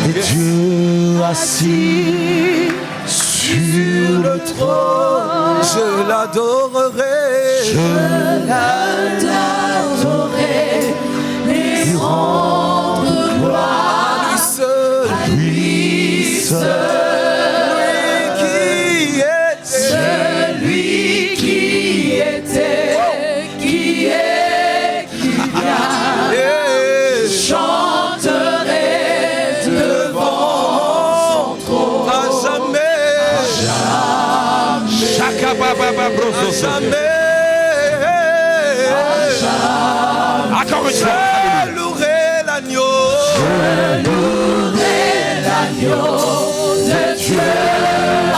Et Dieu assis sur le trône, je l'adorerai, et rendre gloire à lui seul. Encore une fois, je louerai l'agneau, de Dieu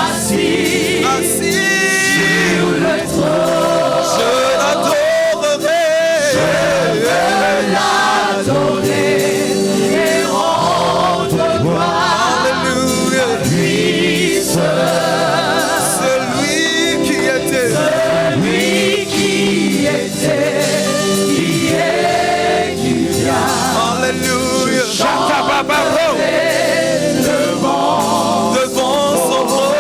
assis sur le trône. Je l'adorerai, et rendre gloire à lui seul. Celui qui était, qui est, qui vient. Alléluia. Devant son trône.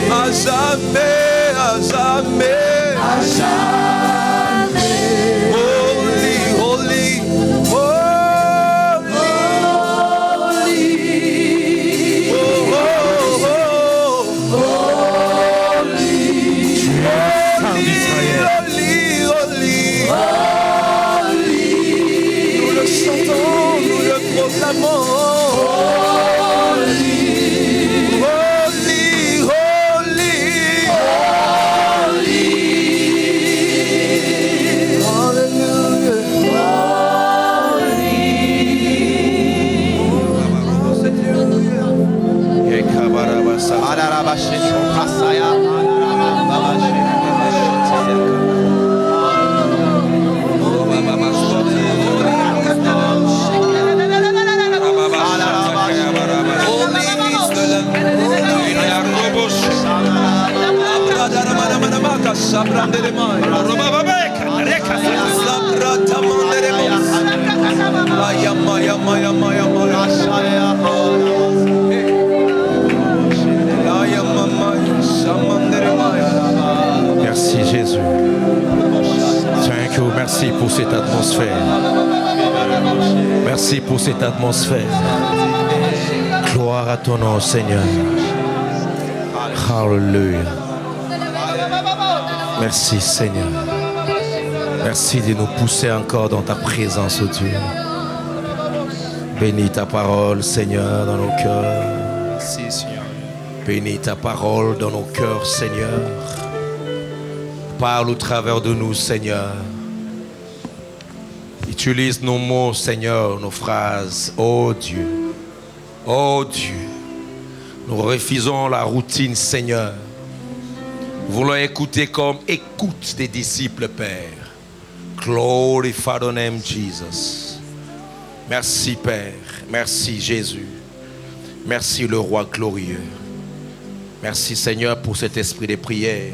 À jamais, à jamais, à jamais. Holy, holy, holy, nous le chantons, nous le proclamons. Merci Jésus. Thank you. Merci pour cette atmosphère. Merci pour cette atmosphère. Gloire à ton nom, Seigneur. Hallelujah. Merci Seigneur. Merci de nous pousser encore dans ta présence, oh Dieu. Bénis ta parole, Seigneur, dans nos cœurs. Merci, Seigneur. Bénis ta parole dans nos cœurs, Seigneur. Parle au travers de nous, Seigneur. Utilise nos mots, Seigneur, nos phrases. Oh Dieu. Oh Dieu. Nous refusons la routine, Seigneur. Nous voulons écouter comme écoute des disciples, Père. Glorify the name, Jesus. Merci, Père. Merci, Jésus. Merci, le Roi glorieux. Merci, Seigneur, pour cet esprit de prière.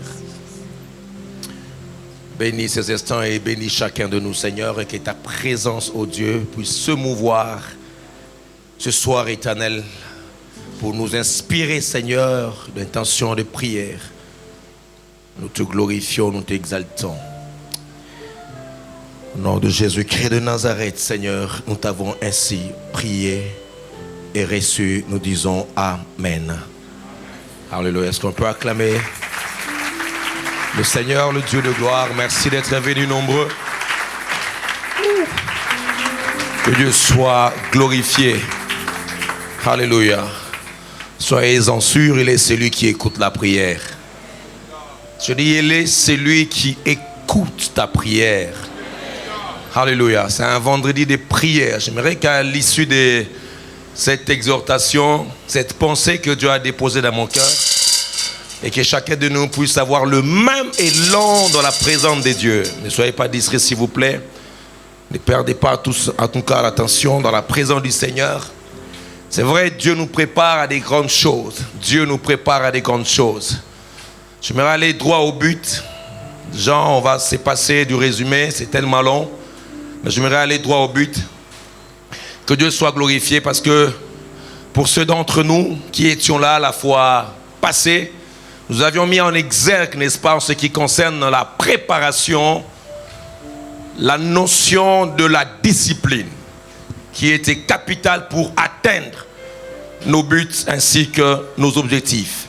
Bénis ces instants et bénis chacun de nous, Seigneur, et que ta présence, ô Dieu, puisse se mouvoir ce soir éternel pour nous inspirer, Seigneur, d'intention de prière. Nous te glorifions, nous t'exaltons. Au nom de Jésus-Christ de Nazareth, Seigneur, nous t'avons ainsi prié et reçu. Nous disons Amen. Alléluia. Est-ce qu'on peut acclamer le Seigneur, le Dieu de gloire? Merci d'être venus nombreux. Que Dieu soit glorifié. Alléluia. Soyez-en sûrs, il est celui qui écoute la prière. Je dis, il est celui qui écoute ta prière. Alléluia. C'est un vendredi de prière. J'aimerais qu'à l'issue de cette exhortation, cette pensée que Dieu a déposée dans mon cœur, et que chacun de nous puisse avoir le même élan dans la présence de Dieu. Ne soyez pas distraits, s'il vous plaît. Ne perdez pas tous, en tout cas, l'attention dans la présence du Seigneur. C'est vrai, Dieu nous prépare à des grandes choses. Dieu nous prépare à des grandes choses. J'aimerais aller droit au but. Jean, on va se passer du résumé, c'est tellement long. Mais j'aimerais aller droit au but. Que Dieu soit glorifié parce que pour ceux d'entre nous qui étions là la fois passée, nous avions mis en exergue, n'est-ce pas, en ce qui concerne la préparation, la notion de la discipline qui était capitale pour atteindre nos buts ainsi que nos objectifs.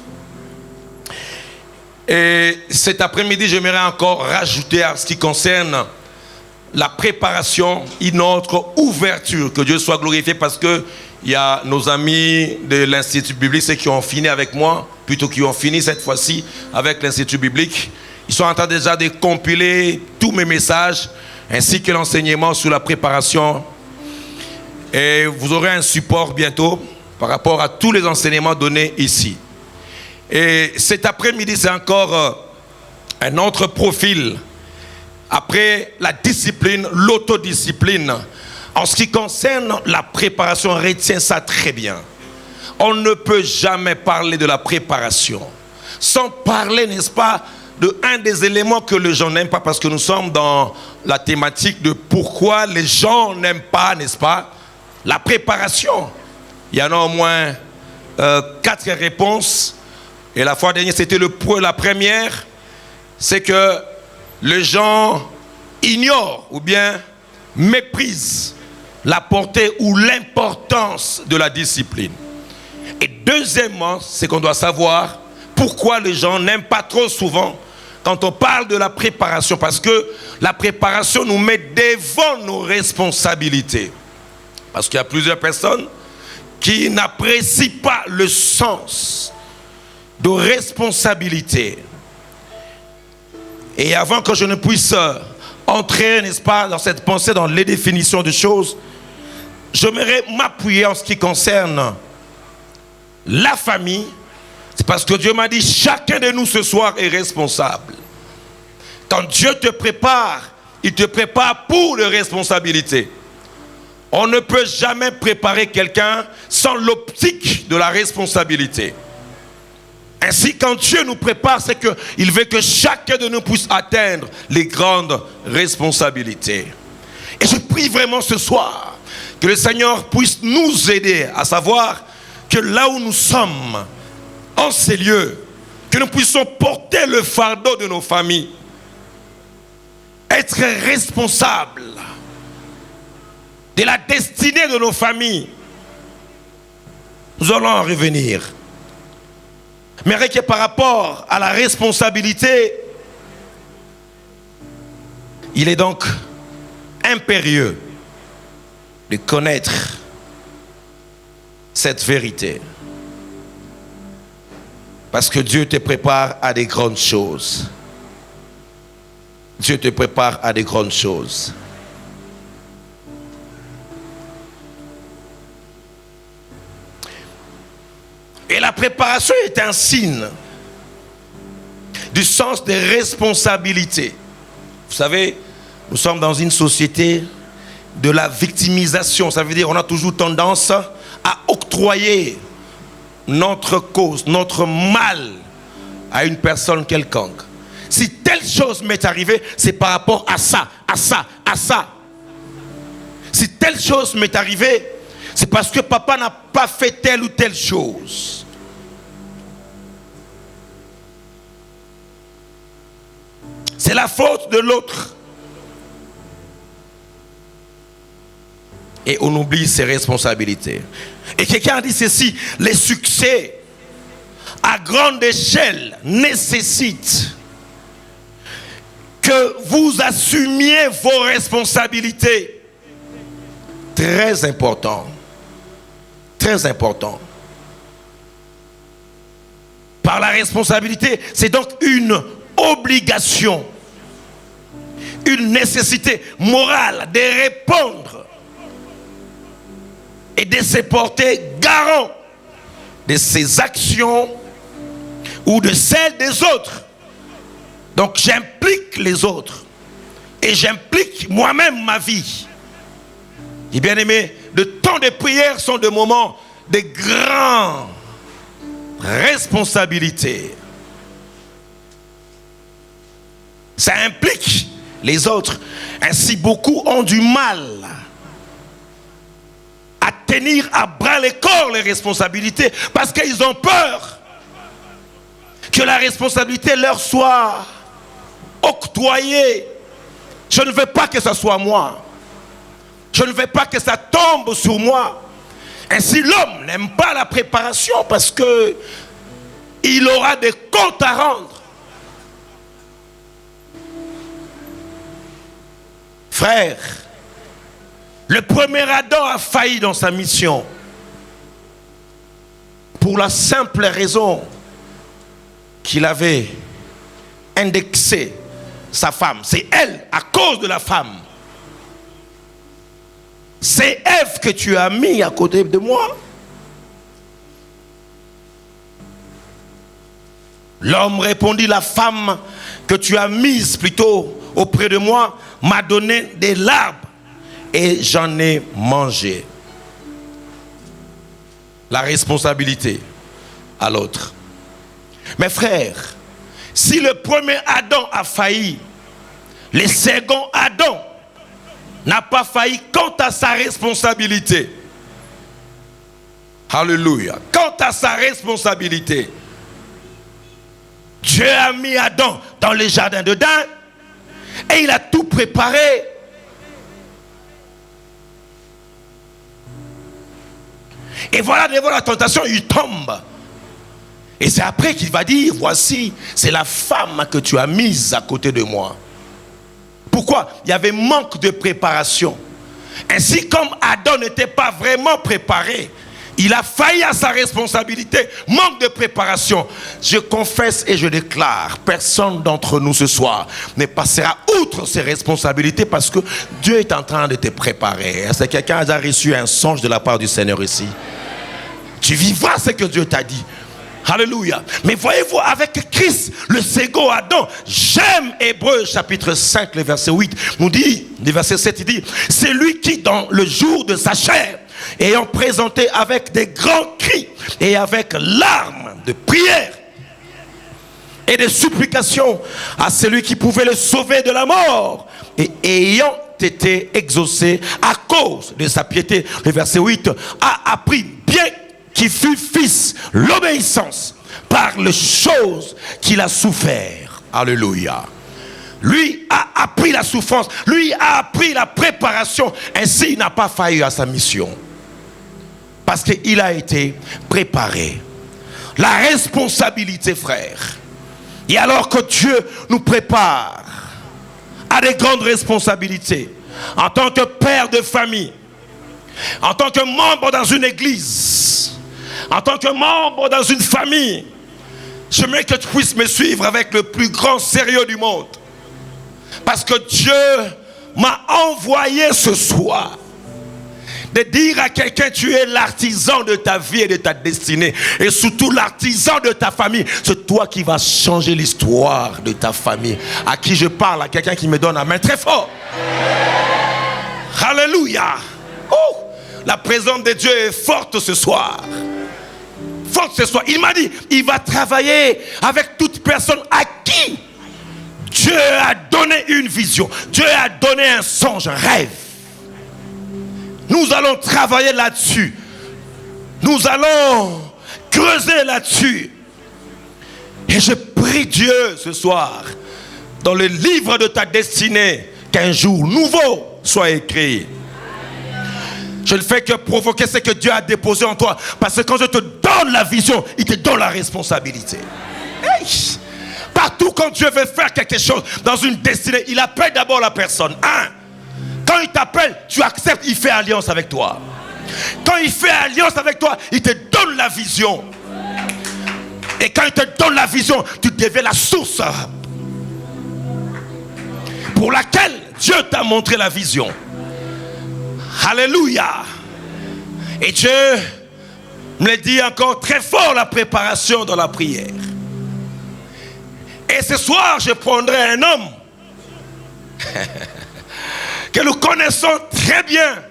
Et cet après-midi, j'aimerais encore rajouter à ce qui concerne la préparation une autre ouverture. Que Dieu soit glorifié parce que il y a nos amis de l'Institut biblique, ceux qui ont fini avec moi, plutôt qui ont fini cette fois-ci avec l'Institut biblique. Ils sont en train déjà de compiler tous mes messages ainsi que l'enseignement sur la préparation. Et vous aurez un support bientôt par rapport à tous les enseignements donnés ici. Et cet après-midi, c'est encore un autre profil. Après la discipline, l'autodiscipline. En ce qui concerne la préparation, retiens ça très bien. On ne peut jamais parler de la préparation sans parler, n'est-ce pas, de un des éléments que les gens n'aiment pas, parce que nous sommes dans la thématique de pourquoi les gens n'aiment pas, n'est-ce pas, la préparation. Il y en a au moins 4 réponses. Et la fois dernière, c'était la première, c'est que les gens ignorent ou bien méprisent la portée ou l'importance de la discipline. Et deuxièmement, c'est qu'on doit savoir pourquoi les gens n'aiment pas trop souvent quand on parle de la préparation. Parce que la préparation nous met devant nos responsabilités. Parce qu'il y a plusieurs personnes qui n'apprécient pas le sens de responsabilité. Et avant que je ne puisse entrer, n'est-ce pas, dans cette pensée, dans les définitions de choses, j'aimerais m'appuyer en ce qui concerne la famille. C'est parce que Dieu m'a dit, chacun de nous ce soir est responsable. Quand Dieu te prépare, il te prépare pour les responsabilités. On ne peut jamais préparer quelqu'un sans l'optique de la responsabilité. Ainsi, quand Dieu nous prépare, c'est qu'il veut que chacun de nous puisse atteindre les grandes responsabilités. Et je prie vraiment ce soir que le Seigneur puisse nous aider à savoir que là où nous sommes, en ces lieux, que nous puissions porter le fardeau de nos familles, être responsables de la destinée de nos familles. Nous allons en revenir. Mais que par rapport à la responsabilité, il est donc impérieux de connaître cette vérité. Parce que Dieu te prépare à des grandes choses. Dieu te prépare à des grandes choses. Et la préparation est un signe du sens des responsabilités. Vous savez, nous sommes dans une société de la victimisation. Ça veut dire qu'on a toujours tendance à octroyer notre cause, notre mal à une personne quelconque. Si telle chose m'est arrivée, c'est par rapport à ça, à ça, à ça. Si telle chose m'est arrivée, c'est parce que papa n'a pas fait telle ou telle chose. C'est la faute de l'autre. Et on oublie ses responsabilités. Et quelqu'un a dit ceci: les succès à grande échelle nécessitent que vous assumiez vos responsabilités. Très important. Très important. Par la responsabilité, c'est donc une obligation, une nécessité morale de répondre et de se porter garant de ses actions ou de celles des autres. Donc j'implique les autres et j'implique moi-même ma vie. Et bien aimé, de temps de prière sont des moments de grandes responsabilités. Ça implique les autres. Ainsi, beaucoup ont du mal tenir à bras le corps les responsabilités parce qu'ils ont peur que la responsabilité leur soit octroyée. Je ne veux pas que ce soit moi. Je ne veux pas que ça tombe sur moi. Ainsi, l'homme n'aime pas la préparation parce que il aura des comptes à rendre. Frère, le premier Adam a failli dans sa mission pour la simple raison qu'il avait indexé sa femme. C'est elle, à cause de la femme. C'est Ève que tu as mis à côté de moi. L'homme répondit, la femme que tu as mise plutôt auprès de moi m'a donné des larves et j'en ai mangé. La responsabilité à l'autre. Mes frères, si le premier Adam a failli, le second Adam n'a pas failli quant à sa responsabilité. Alléluia. Quant à sa responsabilité, Dieu a mis Adam dans le jardin d'Éden et il a tout préparé. Et voilà, devant la tentation, il tombe. Et c'est après qu'il va dire, voici, c'est la femme que tu as mise à côté de moi. Pourquoi? Il y avait manque de préparation. Ainsi, comme Adam n'était pas vraiment préparé, il a failli à sa responsabilité, manque de préparation. Je confesse et je déclare, personne d'entre nous ce soir ne passera outre ses responsabilités parce que Dieu est en train de te préparer. Est-ce que quelqu'un a déjà reçu un songe de la part du Seigneur ici? Tu vivras ce que Dieu t'a dit. Alléluia. Mais voyez-vous, avec Christ, le second Adam, j'aime Hébreux chapitre 5, le verset 8, nous dit, le verset 7, il dit, c'est lui qui, dans le jour de sa chair, ayant présenté avec des grands cris et avec larmes de prière et de supplications à celui qui pouvait le sauver de la mort, et ayant été exaucé à cause de sa piété, le verset 8, a appris bien qui fut fils, l'obéissance par les choses qu'il a souffert. Alléluia. Lui a appris la souffrance, lui a appris la préparation. Ainsi, il n'a pas failli à sa mission. Parce qu'il a été préparé. La responsabilité, frère. Et alors que Dieu nous prépare à des grandes responsabilités, en tant que père de famille, en tant que membre dans une église, en tant que membre dans une famille, j'aimerais que tu puisses me suivre avec le plus grand sérieux du monde. Parce que Dieu m'a envoyé ce soir de dire à quelqu'un, tu es l'artisan de ta vie et de ta destinée. Et surtout l'artisan de ta famille. C'est toi qui vas changer l'histoire de ta famille. À qui je parle? À quelqu'un qui me donne la main très fort. Alléluia. Oh, la présence de Dieu est forte ce soir. Forte ce soir. Il m'a dit, il va travailler avec toute personne à qui Dieu a donné une vision. Dieu a donné un songe, un rêve. Nous allons travailler là-dessus. Nous allons creuser là-dessus. Et je prie Dieu ce soir, dans le livre de ta destinée, qu'un jour nouveau soit écrit. Je ne fais que provoquer ce que Dieu a déposé en toi. Parce que quand je te donne la vision, il te donne la responsabilité. Hey! Partout quand Dieu veut faire quelque chose dans une destinée, il appelle d'abord la personne. Quand il t'appelle, tu acceptes, il fait alliance avec toi. Quand il fait alliance avec toi, il te donne la vision. Et quand il te donne la vision, tu deviens la source pour laquelle Dieu t'a montré la vision. Alléluia. Et Dieu me dit encore très fort, la préparation dans la prière. Et ce soir, je prendrai un homme que nous connaissons très bien.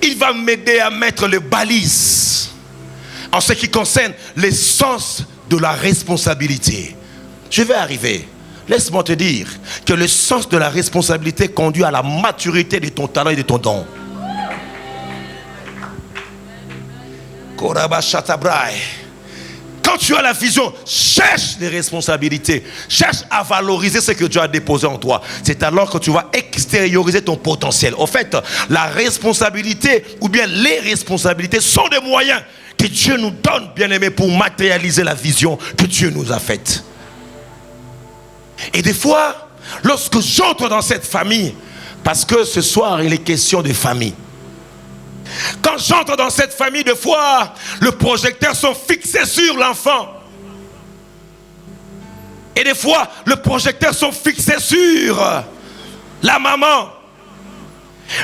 Il va m'aider à mettre les balises en ce qui concerne le sens de la responsabilité. Je vais arriver. Laisse-moi te dire que le sens de la responsabilité conduit à la maturité de ton talent et de ton don. Quand tu as la vision, cherche les responsabilités. Cherche à valoriser ce que Dieu a déposé en toi. C'est alors que tu vas extérioriser ton potentiel. En fait, la responsabilité ou bien les responsabilités sont des moyens que Dieu nous donne, bien-aimés, pour matérialiser la vision que Dieu nous a faite. Et des fois, lorsque j'entre dans cette famille, parce que ce soir, il est question de famille. Quand j'entre dans cette famille, des fois, le projecteur sont fixés sur l'enfant. Et des fois, le projecteur sont fixés sur la maman.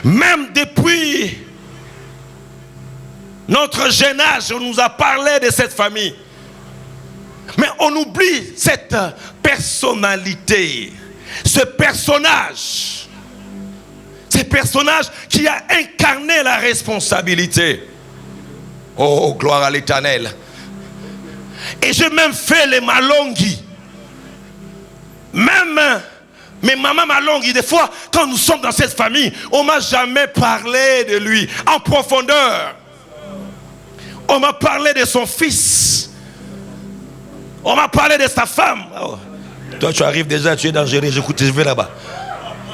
Même depuis notre jeune âge, on nous a parlé de cette famille. Mais on oublie cette personnalité, ce personnage qui a incarné la responsabilité. Oh, gloire à l'Éternel. Et j'ai même fait les malongis. Même mes mamans malongis, des fois, quand nous sommes dans cette famille, on ne m'a jamais parlé de lui en profondeur. On m'a parlé de son fils. On m'a parlé de sa femme. Oh. Toi, tu arrives déjà, tu es dangereux. J'écoute, je vais là-bas.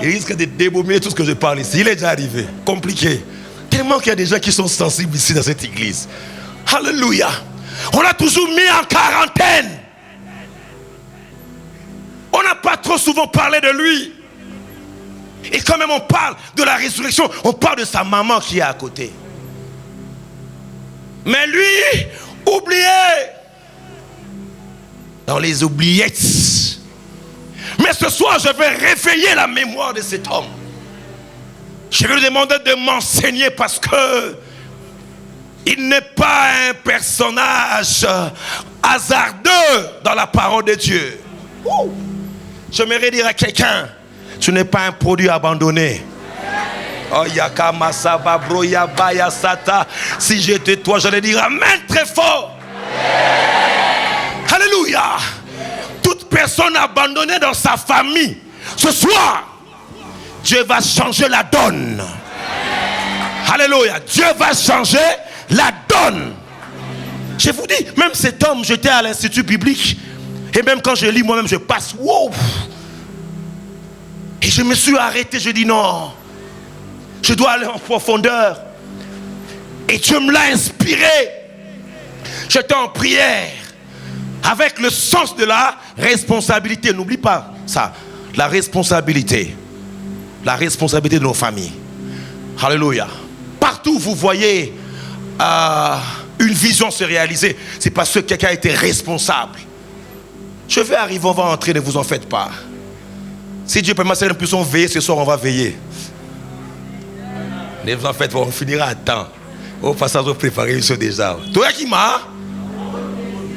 Il risque de débaumer tout ce que je parle ici. Il est déjà arrivé. Compliqué. Tellement qu'il y a des gens qui sont sensibles ici dans cette église. Alléluia. On l'a toujours mis en quarantaine. On n'a pas trop souvent parlé de lui. Et quand même on parle de la résurrection, on parle de sa maman qui est à côté. Mais lui, oublié. Dans les oubliettes. Mais ce soir, je vais réveiller la mémoire de cet homme. Je vais lui demander de m'enseigner parce que il n'est pas un personnage hasardeux dans la parole de Dieu. J'aimerais dire à quelqu'un, tu n'es pas un produit abandonné. Oh, si j'étais toi, j'allais dire amen très fort. Alléluia. Toute personne abandonnée dans sa famille, ce soir, Dieu va changer la donne. Alléluia. Dieu va changer la donne. Je vous dis, même cet homme, j'étais à l'institut biblique. Et même quand je lis moi-même, je passe. Wow. Et je me suis arrêté, je dis non. Je dois aller en profondeur. Et Dieu me l'a inspiré. J'étais en prière. Avec le sens de la responsabilité. N'oublie pas ça. La responsabilité. La responsabilité de nos familles. Alléluia. Partout où vous voyez une vision se réaliser, c'est parce que quelqu'un a été responsable. Je vais arriver, on va entrer, ne vous en faites pas. Si Dieu permet, nous puissions veiller ce soir, on va veiller. Ne vous en faites pas, on finira à temps. Au passage, on prépare ça déjà. Toi qui m'a,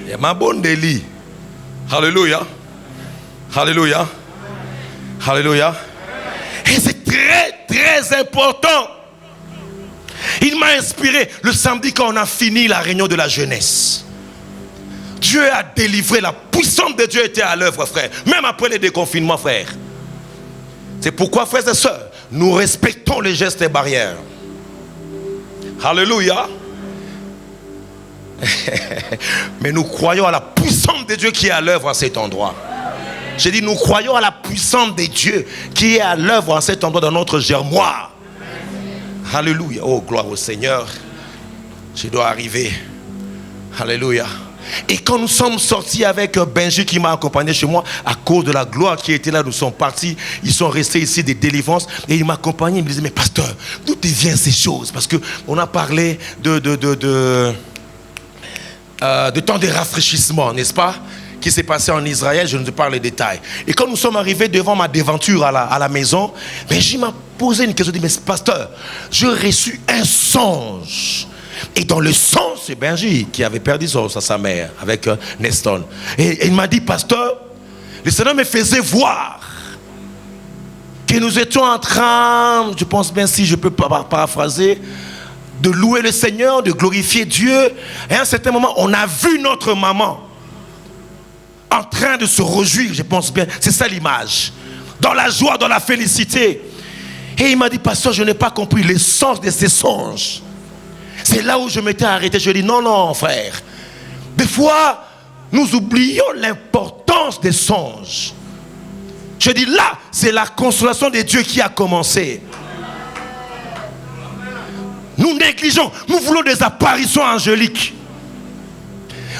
il y a ma bonne délit. Alléluia. Alléluia. Alléluia. Et c'est très, très important. Il m'a inspiré le samedi quand on a fini la réunion de la jeunesse. Dieu a délivré, la puissance de Dieu était à l'œuvre, frère. Même après les déconfinements, frère. C'est pourquoi, frères et sœurs, nous respectons les gestes et barrières. Alléluia. Mais nous croyons à la puissance de Dieu qui est à l'œuvre à cet endroit. J'ai dit, nous croyons à la puissance de Dieu qui est à l'œuvre à cet endroit dans notre germoire. Alléluia. Oh, gloire au Seigneur. Je dois arriver. Alléluia. Et quand nous sommes sortis avec Benji qui m'a accompagné chez moi, à cause de la gloire qui était là, nous sommes partis, ils sont restés ici des délivrances, et il m'a accompagné, il me disait, mais pasteur, d'où viennent ces choses? Parce qu'on a parlé de temps de rafraîchissement, n'est-ce pas? Qui s'est passé en Israël, je ne sais pas les détails. Et quand nous sommes arrivés devant ma devanture à la maison, Benji m'a posé une question, il m'a dit, mais pasteur, j'ai reçu un songe. Et dans le songe, c'est Benji qui avait perdu sa mère avec Neston. Et il m'a dit, pasteur, le Seigneur me faisait voir que nous étions en train, je pense bien si je peux paraphraser, de louer le Seigneur, de glorifier Dieu. Et à un certain moment, on a vu notre maman en train de se réjouir, je pense bien, c'est ça l'image. Dans la joie, dans la félicité. Et il m'a dit, pasteur, je n'ai pas compris le sens de ces songes. C'est là où je m'étais arrêté. Je dis non, non, frère. Des fois, nous oublions l'importance des songes. Je dis là, c'est la consolation de Dieu qui a commencé. Nous négligeons, nous voulons des apparitions angéliques.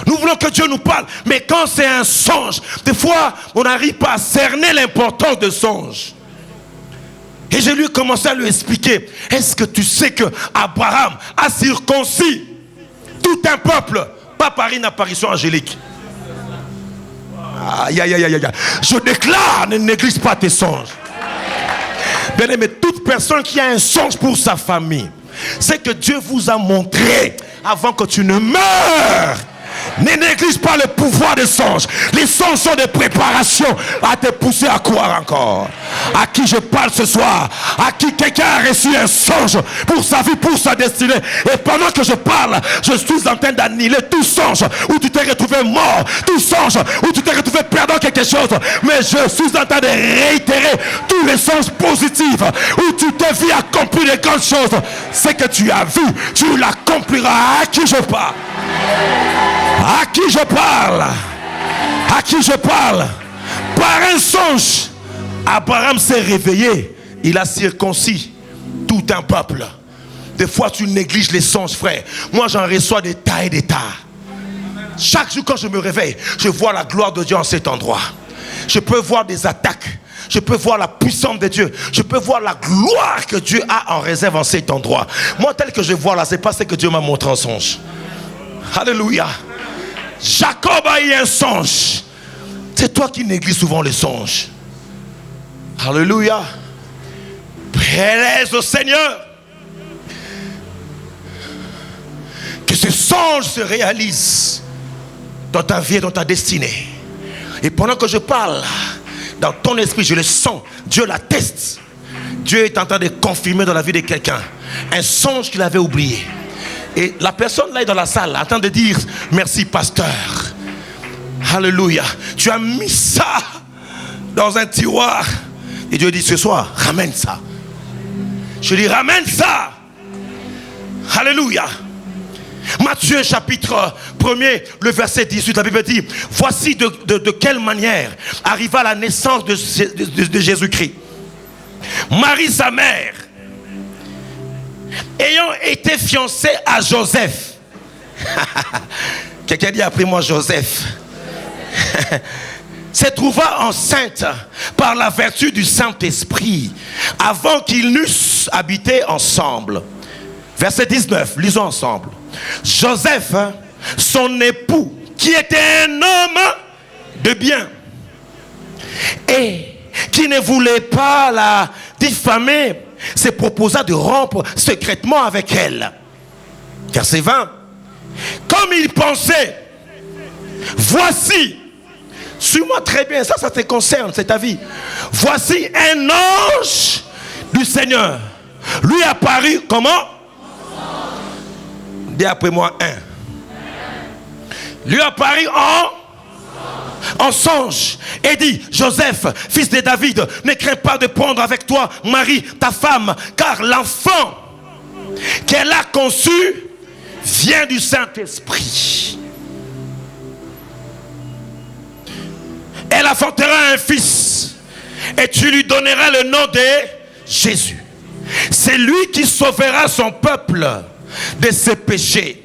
Nous voulons que Dieu nous parle. Mais quand c'est un songe, des fois, on n'arrive pas à cerner l'importance de songe. Et je lui ai commencé à lui expliquer. Est-ce que tu sais que Abraham a circoncis tout un peuple, pas par une apparition angélique? Aïe, aïe, aïe, aïe, aïe. Je déclare, ne néglige pas tes songes. Bien aimé, toute personne qui a un songe pour sa famille, c'est que Dieu vous a montré avant que tu ne meurs. Ne néglige pas le pouvoir des songes. Les songes sont des préparations à te pousser à croire encore. À qui je parle ce soir? À qui quelqu'un a reçu un songe pour sa vie, pour sa destinée. Et pendant que je parle, je suis en train d'annihiler tout songe où tu t'es retrouvé mort, tout songe où tu t'es retrouvé perdant quelque chose. Mais je suis en train de réitérer tous les songes positifs où tu t'es vu accomplir de grandes choses. C'est que tu as vu, tu l'accompliras. À qui je parle? À qui je parle? À qui je parle? Par un songe, Abraham s'est réveillé. Il a circoncis tout un peuple. Des fois tu négliges les songes, frère. Moi j'en reçois des tas et des tas. Chaque jour quand je me réveille, je vois la gloire de Dieu en cet endroit. Je peux voir des attaques. Je peux voir la puissance de Dieu. Je peux voir la gloire que Dieu a en réserve en cet endroit. Moi tel que je vois là, c'est pas ce que Dieu m'a montré en songe. Alléluia. Jacob a eu un songe. C'est toi qui négliges souvent les songes. Alléluia. Prélève au Seigneur. Que ce songe se réalise dans ta vie et dans ta destinée. Et pendant que je parle, dans ton esprit, je le sens. Dieu l'atteste. Dieu est en train de confirmer dans la vie de quelqu'un un songe qu'il avait oublié. Et la personne là est dans la salle en train de dire merci pasteur. Alléluia. Tu as mis ça dans un tiroir. Et Dieu dit ce soir, ramène ça. Je dis ramène ça. Alléluia. Matthieu chapitre 1er, le verset 18, la Bible dit voici de quelle manière arriva la naissance de Jésus-Christ. Marie sa mère, ayant été fiancée à Joseph. Quelqu'un dit après moi Joseph. Se trouva enceinte par la vertu du Saint-Esprit avant qu'ils n'eussent habité ensemble. Verset 19, lisons ensemble. Joseph, son époux, qui était un homme de bien et qui ne voulait pas la diffamer, se proposa de rompre secrètement avec elle. Verset 20. Comme il pensait, voici, suis-moi très bien, ça te concerne, c'est ta vie. Voici un ange du Seigneur. Lui apparut comment? Dis après moi un. Lui apparut en songe et dit Joseph, fils de David, ne crains pas de prendre avec toi Marie, ta femme, car l'enfant qu'elle a conçu vient du Saint-Esprit. Elle enfantera un fils et tu lui donneras le nom de Jésus. C'est lui qui sauvera son peuple de ses péchés.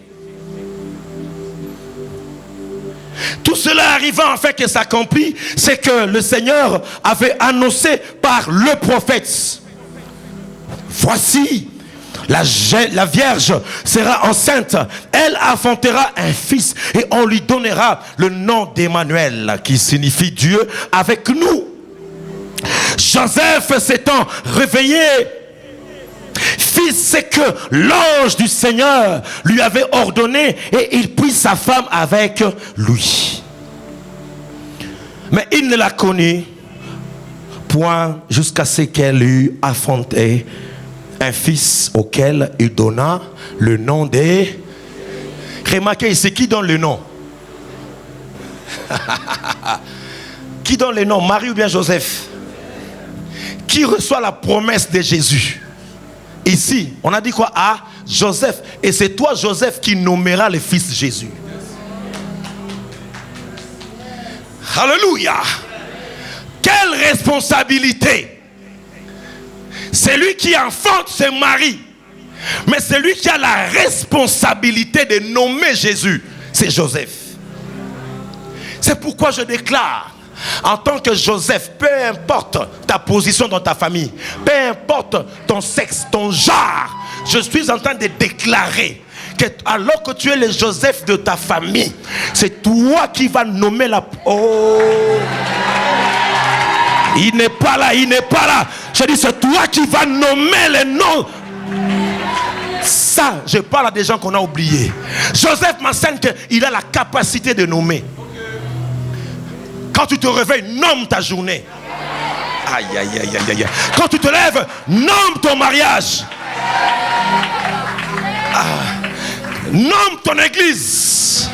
Tout cela arriva en fait que s'accomplit, c'est que le Seigneur avait annoncé par le prophète. Voici, la Vierge sera enceinte, elle enfantera un fils et on lui donnera le nom d'Emmanuel, qui signifie Dieu avec nous. Joseph s'étant réveillé, fit ce que l'ange du Seigneur lui avait ordonné et il prit sa femme avec lui. Mais il ne la connut point jusqu'à ce qu'elle eût enfanté un fils auquel il donna le nom de... Remarquez, c'est qui donne le nom? Qui donne le nom? Marie ou bien Joseph? Qui reçoit la promesse de Jésus? Ici, on a dit quoi? À Joseph. Et c'est toi, Joseph, qui nommeras le fils Jésus. Alléluia. Quelle responsabilité. Celui qui enfante, c'est Marie. Mais celui qui a la responsabilité de nommer Jésus, c'est Joseph. C'est pourquoi je déclare, en tant que Joseph, peu importe ta position dans ta famille, peu importe ton sexe, ton genre, je suis en train de déclarer que alors que tu es le Joseph de ta famille, c'est toi qui vas nommer la... Oh, il n'est pas là, il n'est pas là. Je dis, c'est toi qui vas nommer les noms. Ça, je parle à des gens qu'on a oubliés. Joseph m'enseigne qu'il a la capacité de nommer. Quand tu te réveilles, nomme ta journée. Aïe, aïe, aïe, aïe, aïe. Quand tu te lèves, nomme ton mariage. Nomme ton église.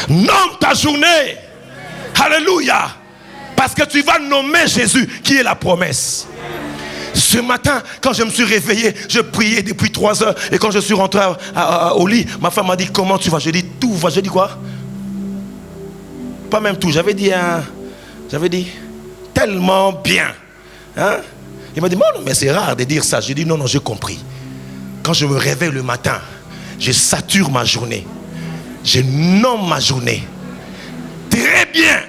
Nomme ta journée. Alléluia. Parce que tu vas nommer Jésus qui est la promesse. Ce matin, quand je me suis réveillé, je priais depuis 3 heures. Et quand je suis rentré au lit, ma femme m'a dit, comment tu vas? Je dis, tout va. Je dis quoi? Pas même tout. J'avais dit tellement bien. Hein? Il m'a dit, non, mais c'est rare de dire ça. J'ai dit, non, j'ai compris. Quand je me réveille le matin, je sature ma journée. Je nomme ma journée. Très bien.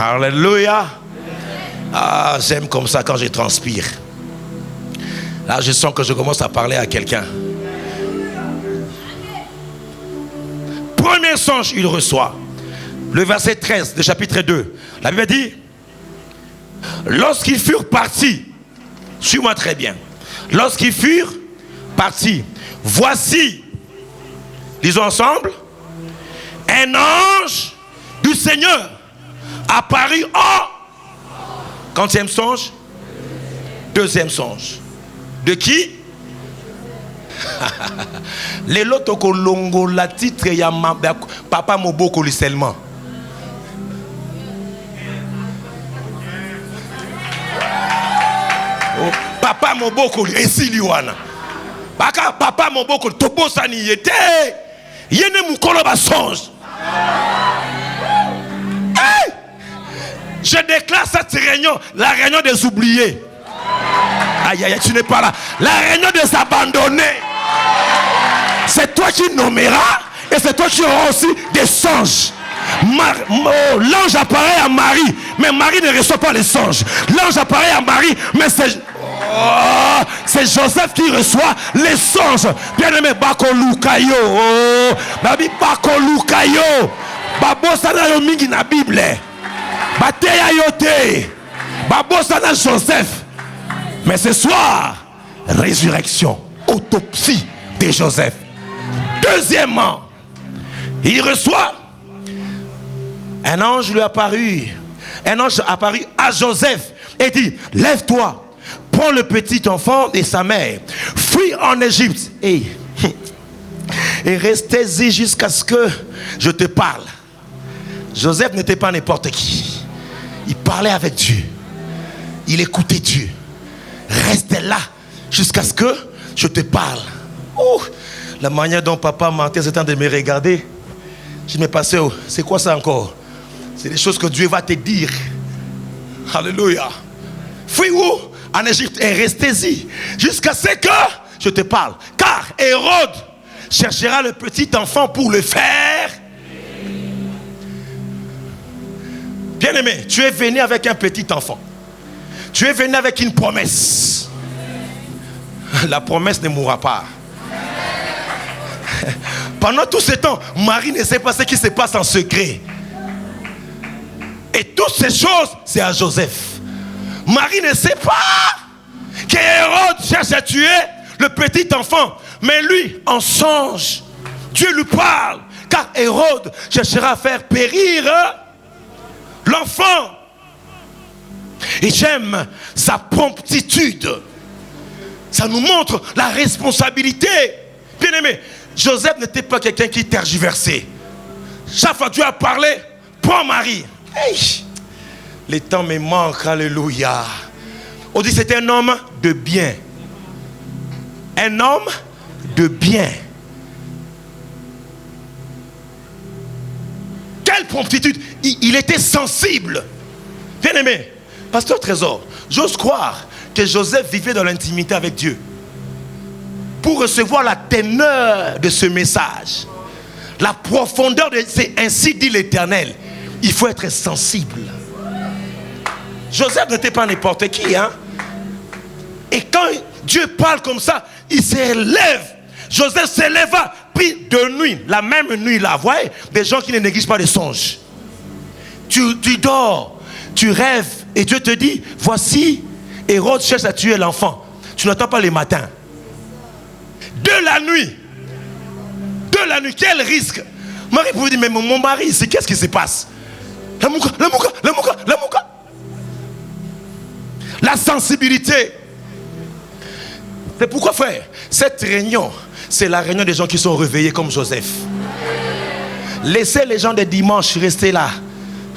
Alléluia. Ah, j'aime comme ça quand je transpire. Là, je sens que je commence à parler à quelqu'un. Premier songe, il reçoit. Le verset 13 du chapitre 2. La Bible dit, lorsqu'ils furent partis, suis-moi très bien. Lorsqu'ils furent partis, voici, lisons ensemble, un ange du Seigneur apparut en... Quantième songe? Deuxième songe. De qui? Les loto kolongo la titre ya papa moboko seulement. Papa moboko esiliwana. Baka papa moboko tobosani yete. Yene mukolo ba songe. Hey! Je déclare cette réunion, la réunion des oubliés. Aïe, aïe, tu n'es pas là. La réunion des abandonnés. C'est toi qui nommeras et c'est toi qui auras aussi des songes. L'ange apparaît à Marie, mais Marie ne reçoit pas les songes. L'ange apparaît à Marie, mais c'est Joseph qui reçoit les songes. Bien aimé, Bako Lukayo. Babi Bako Lukayo. Babo sana yo mingi na Bible. Bateya yote. Babo sana Joseph. Mais ce soir, résurrection, autopsie de Joseph. Deuxièmement, il reçoit un ange lui apparut. Un ange apparut à Joseph et dit, lève-toi, prends le petit enfant et sa mère, fuis en Égypte et restez-y jusqu'à ce que je te parle. Joseph n'était pas n'importe qui. Il parlait avec Dieu. Il écoutait Dieu. Reste là jusqu'à ce que je te parle. Oh, la manière dont papa mentait, c'est temps de me regarder. Je me passais, c'est quoi ça encore? C'est des choses que Dieu va te dire. Alléluia. Fuis où? En Égypte et restez-y jusqu'à ce que je te parle. Car Hérode cherchera le petit enfant pour le faire. Bien-aimé, tu es venu avec un petit enfant. Tu es venu avec une promesse. La promesse ne mourra pas. Pendant tout ce temps, Marie ne sait pas ce qui se passe en secret. Et toutes ces choses, c'est à Joseph. Marie ne sait pas que Hérode cherche à tuer le petit enfant. Mais lui, en songe, Dieu lui parle. Car Hérode cherchera à faire périr l'enfant. Et j'aime sa promptitude. Ça nous montre la responsabilité. Bien aimé, Joseph n'était pas quelqu'un qui tergiversait. Chaque fois que Dieu a parlé, prends Marie. Hey, les temps me manquent, alléluia. On dit c'était un homme de bien. un homme de bien. Quelle promptitude! Il était sensible. Bien aimé, pasteur Trésor, j'ose croire que Joseph vivait dans l'intimité avec Dieu pour recevoir la teneur de ce message, la profondeur de c'est ainsi dit l'Éternel. Il faut être sensible. Joseph n'était pas n'importe qui, hein? Et quand Dieu parle comme ça, il s'élève. Joseph s'éleva, pris de nuit, la même nuit là. Vous voyez, des gens qui ne négligent pas les songes. Tu dors, tu rêves, et Dieu te dit, voici, Hérode cherche à tuer l'enfant. Tu n'attends pas les matins. De la nuit, quel risque? Marie pouvait dire, mais mon mari, c'est qu'est-ce qui se passe? La mouka. La sensibilité. C'est pourquoi, frère, cette réunion, c'est la réunion des gens qui sont réveillés comme Joseph. Laissez les gens des dimanches rester là.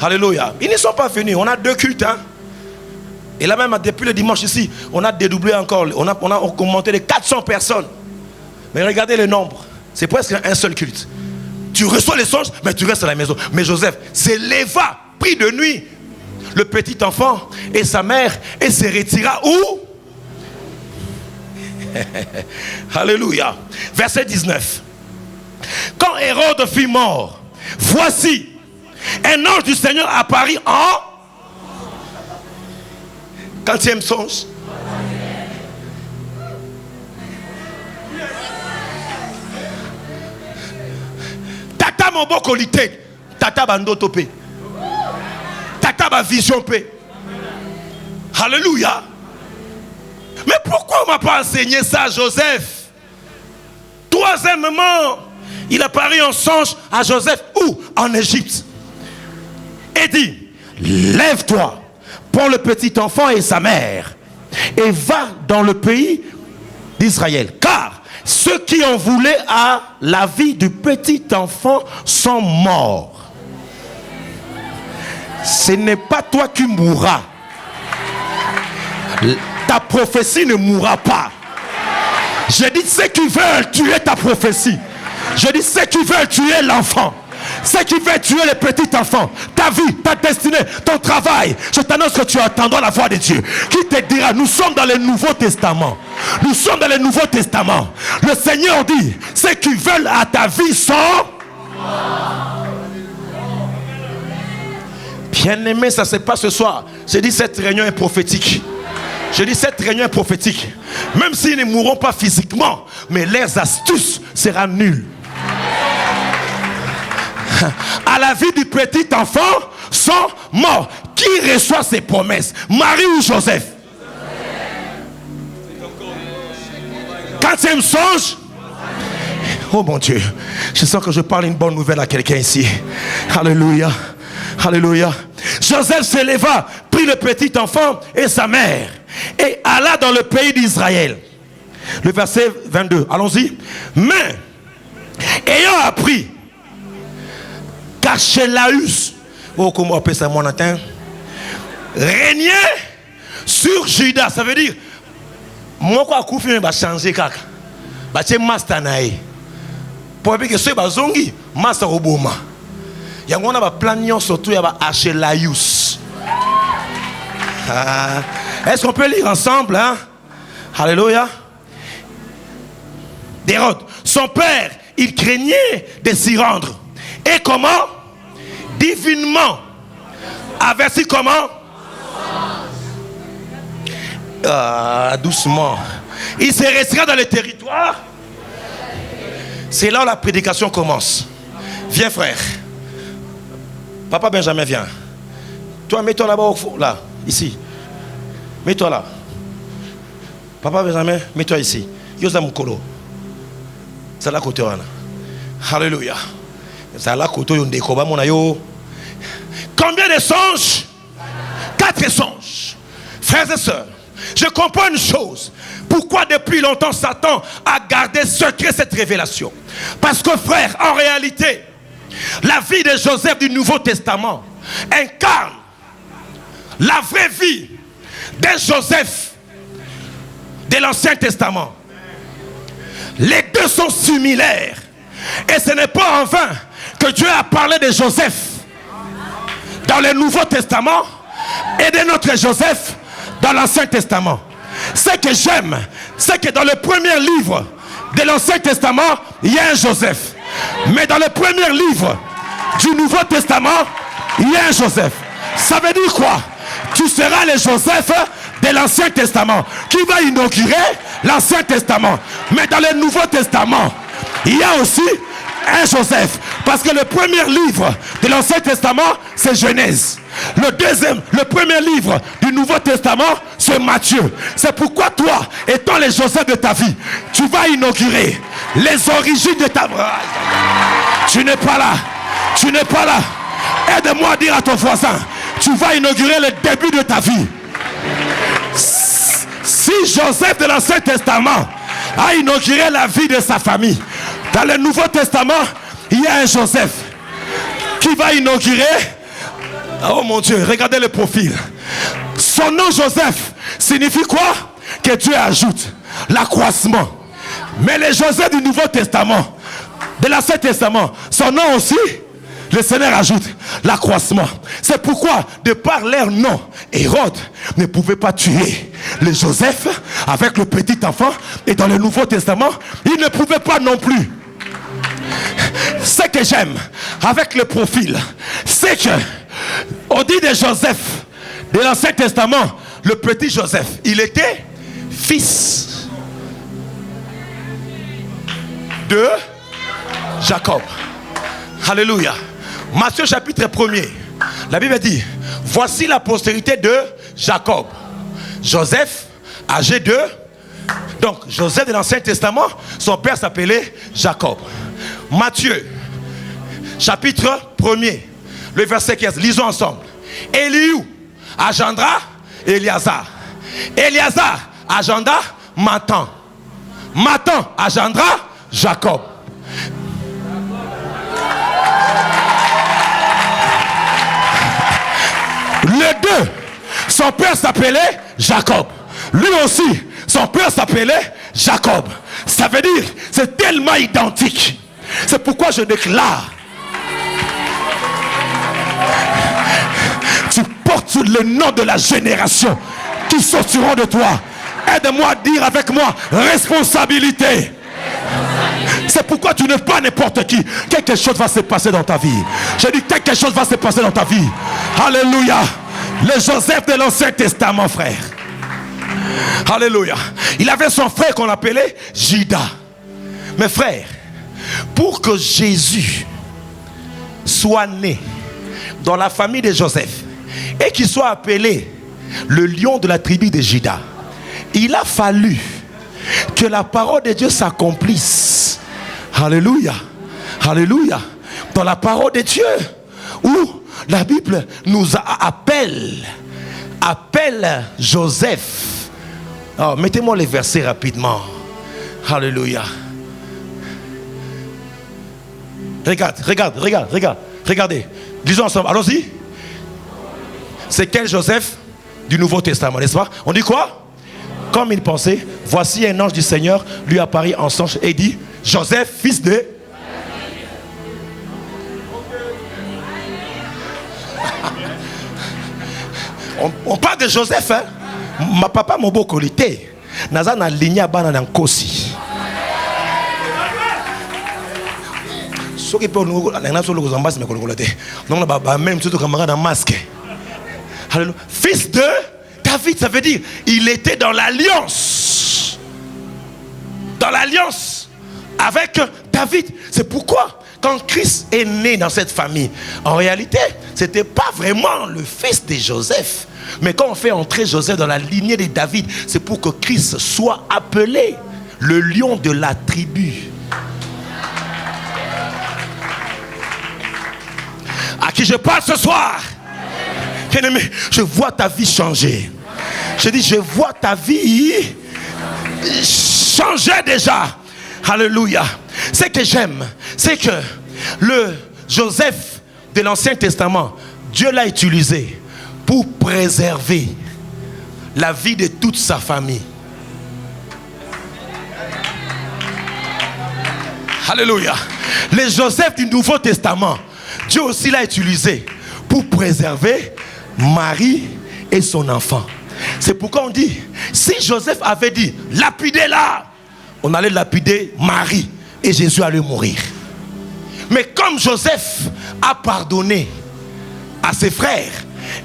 Alléluia. Ils ne sont pas venus. On a 2 cultes. Hein? Et là même, depuis le dimanche ici, on a dédoublé encore. On a augmenté de 400 personnes. Mais regardez le nombre. C'est presque un seul culte. Tu reçois les songes, mais tu restes à la maison. Mais Joseph s'éleva, pris de nuit, le petit enfant et sa mère, et se retira où? Alléluia. Verset 19. Quand Hérode fut mort, voici, un ange du Seigneur apparut en... Quantième songe? Tata mon beau qualité. Tata bando topé. Tata ba vision paix. Alléluia. Mais pourquoi on ne m'a pas enseigné ça, Joseph? Troisièmement, il apparaît en songe à Joseph, où? En Égypte. Et dit, lève-toi, prends le petit enfant et sa mère, et va dans le pays d'Israël. Car ceux qui en voulaient à la vie du petit enfant sont morts. Ce n'est pas toi qui mourras. Ta prophétie ne mourra pas. Je dis ceux qui veulent tuer ta prophétie. Je dis ceux qui veulent tuer l'enfant. Ceux qui veulent tuer le petit enfant. Ta vie, ta destinée, ton travail. Je t'annonce que tu attendras la voix de Dieu. Qui te dira, nous sommes dans le Nouveau Testament. Nous sommes dans le Nouveau Testament. Le Seigneur dit, ceux qui veulent à ta vie sont... Bien-aimé, ça se passe ce soir. Je dis cette réunion est prophétique. Je dis cette réunion est prophétique. Même s'ils ne mourront pas physiquement, mais leurs astuces seront nulles. À la vie du petit enfant sont morts. Qui reçoit ces promesses? Marie ou Joseph? Quatrième songe. Oh mon Dieu, je sens que je parle une bonne nouvelle à quelqu'un ici. Alléluia. Alléluia. Joseph se leva, prit le petit enfant et sa mère et alla dans le pays d'Israël. Le verset 22, allons-y. Mais ayant appris qu'Archélaüs, oh comment on appelle ça mon latin, régnait sur Juda. Ça veut dire moi quoi koufi va changer kaka. Ba che master nae. Pour que ce bazongi master oboma. Yango na ba plan surtout ya ba Archélaüs. Est-ce qu'on peut lire ensemble, hein? Alléluia. D'Hérode, son père, il craignait de s'y rendre. Et comment? Divinement. Averti comment? Doucement. Il se restera dans le territoire. C'est là où la prédication commence. Viens frère. Papa Benjamin, viens. Toi, mets-toi là-bas au fond, là, ici. Mets-toi là. Papa Benjamin, mets-toi ici. Yosa Mukolo. C'est là côté. Alléluia. C'est là côté. Combien de songes? 4 songes. Frères et sœurs, je comprends une chose. Pourquoi depuis longtemps Satan a gardé secret cette révélation? Parce que frère, en réalité, la vie de Joseph du Nouveau Testament incarne la vraie vie de Joseph de l'Ancien Testament. Les deux sont similaires. Et ce n'est pas en vain que Dieu a parlé de Joseph dans le Nouveau Testament et de notre Joseph dans l'Ancien Testament. Ce que j'aime, c'est que dans le premier livre de l'Ancien Testament, il y a un Joseph. Mais dans le premier livre du Nouveau Testament, il y a un Joseph. Ça veut dire quoi? Tu seras le Joseph de l'Ancien Testament qui va inaugurer l'Ancien Testament. Mais dans le Nouveau Testament, il y a aussi un Joseph. Parce que le premier livre de l'Ancien Testament, c'est Genèse. Le premier livre du Nouveau Testament, c'est Matthieu. C'est pourquoi toi, étant le Joseph de ta vie, tu vas inaugurer les origines de ta vie. Tu n'es pas là. Tu n'es pas là. Aide-moi à dire à ton voisin, tu vas inaugurer le début de ta vie. Si Joseph de l'Ancien Testament a inauguré la vie de sa famille, dans le Nouveau Testament, il y a un Joseph qui va inaugurer. Oh mon Dieu, regardez le profil. Son nom Joseph signifie quoi? Que Dieu ajoute l'accroissement. Mais le Joseph du Nouveau Testament, de l'Ancien Testament, son nom aussi, le Seigneur ajoute l'accroissement. C'est pourquoi, de par leur nom, Hérode ne pouvait pas tuer le Joseph avec le petit enfant. Et dans le Nouveau Testament, il ne pouvait pas non plus. Ce que j'aime avec le profil, c'est que on dit de Joseph de l'Ancien Testament, le petit Joseph, il était fils de Jacob. Alléluia. Matthieu chapitre 1er, la Bible dit, voici la postérité de Jacob. Joseph, âgé de... Donc, Joseph de l'Ancien Testament, son père s'appelait Jacob. Matthieu, chapitre 1er, le verset 15, lisons ensemble. Eliou agenda Éliazar. Éliazar agenda Matan. Matan agendra Jacob. Les deux, son père s'appelait Jacob. Lui aussi, son père s'appelait Jacob. Ça veut dire, c'est tellement identique. C'est pourquoi je déclare, tu portes le nom de la génération qui sortiront de toi. Aide-moi à dire avec moi, responsabilité. C'est pourquoi tu n'es pas n'importe qui. Quelque chose va se passer dans ta vie. J'ai dit quelque chose va se passer dans ta vie. Alléluia. Le Joseph de l'Ancien Testament, frère. Alléluia. Il avait son frère qu'on appelait Judas. Mes frères, pour que Jésus soit né dans la famille de Joseph et qu'il soit appelé le lion de la tribu de Judas, il a fallu que la parole de Dieu s'accomplisse. Alléluia. Alléluia. Dans la parole de Dieu, où la Bible nous appelle Joseph. Oh, mettez-moi les versets rapidement. Alléluia. Regardez. Disons ensemble, allons-y. C'est quel Joseph du Nouveau Testament, n'est-ce pas? On dit quoi? Comme il pensait, voici un ange du Seigneur lui apparaît en songe et dit, Joseph, fils de... On parle de Joseph, hein? Ma papa mon beau qualité. Naza na ligne bana na nkosi. Soki pe on na so lo zambas me kolongolate. Non ba même tout camarade en masque. Alléluia. Fils de David, ça veut dire il était dans l'alliance. Dans l'alliance avec David. C'est pourquoi quand Christ est né dans cette famille, en réalité, ce n'était pas vraiment le fils de Joseph. Mais quand on fait entrer Joseph dans la lignée de David, c'est pour que Christ soit appelé le lion de la tribu. À qui je parle ce soir? Bien-aimé, je vois ta vie changer. Je dis, je vois ta vie changer déjà. Alléluia. Ce que j'aime, c'est que le Joseph de l'Ancien Testament, Dieu l'a utilisé pour préserver la vie de toute sa famille. Alléluia. Les Joseph du Nouveau Testament, Dieu aussi l'a utilisé pour préserver Marie et son enfant. C'est pourquoi on dit, si Joseph avait dit, lapidez-la, on allait lapider Marie et Jésus allait mourir. Mais comme Joseph a pardonné à ses frères,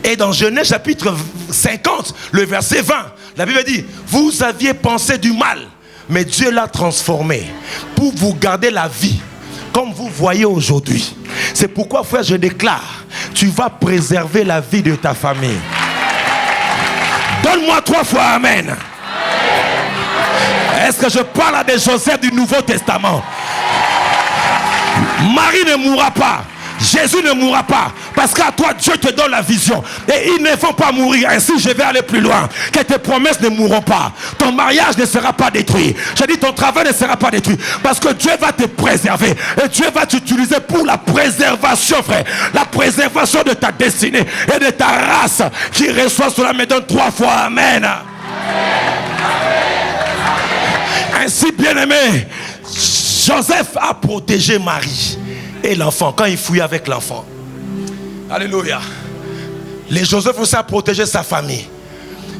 et dans Genèse chapitre 50, le verset 20, la Bible dit, vous aviez pensé du mal, mais Dieu l'a transformé pour vous garder la vie, comme vous voyez aujourd'hui. C'est pourquoi, frère, je déclare, tu vas préserver la vie de ta famille. Donne-moi 3 fois Amen. Est-ce que je parle à des Joseph du Nouveau Testament? Marie ne mourra pas. Jésus ne mourra pas. Parce qu'à toi, Dieu te donne la vision. Et ils ne vont pas mourir. Ainsi, je vais aller plus loin. Que tes promesses ne mourront pas. Ton mariage ne sera pas détruit. Je dis, ton travail ne sera pas détruit. Parce que Dieu va te préserver. Et Dieu va t'utiliser pour la préservation, frère. La préservation de ta destinée et de ta race. Qui reçoit cela, me donne 3 fois Amen. Ainsi, bien-aimé, Joseph a protégé Marie et l'enfant quand il fouillait avec l'enfant. Alléluia. Les Joseph aussi a protégé sa famille.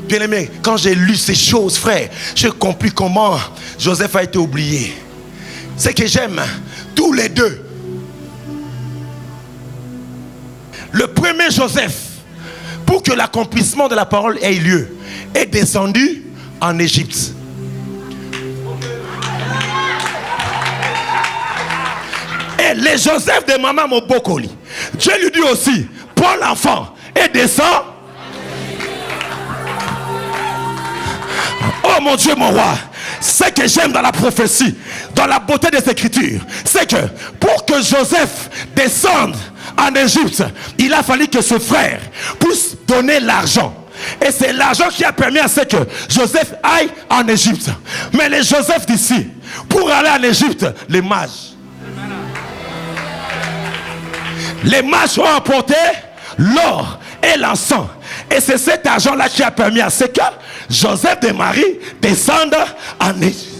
Bien-aimé, quand j'ai lu ces choses, frère, j'ai compris comment Joseph a été oublié. C'est que j'aime tous les deux. Le premier Joseph, pour que l'accomplissement de la parole ait lieu, est descendu en Égypte. Et les Joseph de Maman Mobokoli, Dieu lui dit aussi, prends l'enfant et descends. Oh mon Dieu, mon roi, ce que j'aime dans la prophétie, dans la beauté des Écritures, c'est que pour que Joseph descende en Égypte, il a fallu que ce frère puisse donner l'argent. Et c'est l'argent qui a permis à ce que Joseph aille en Égypte. Mais les Joseph d'ici, pour aller en Égypte, les mages ont apporté l'or et l'encens. Et c'est cet argent-là qui a permis à ce que Joseph de Marie descende en Égypte.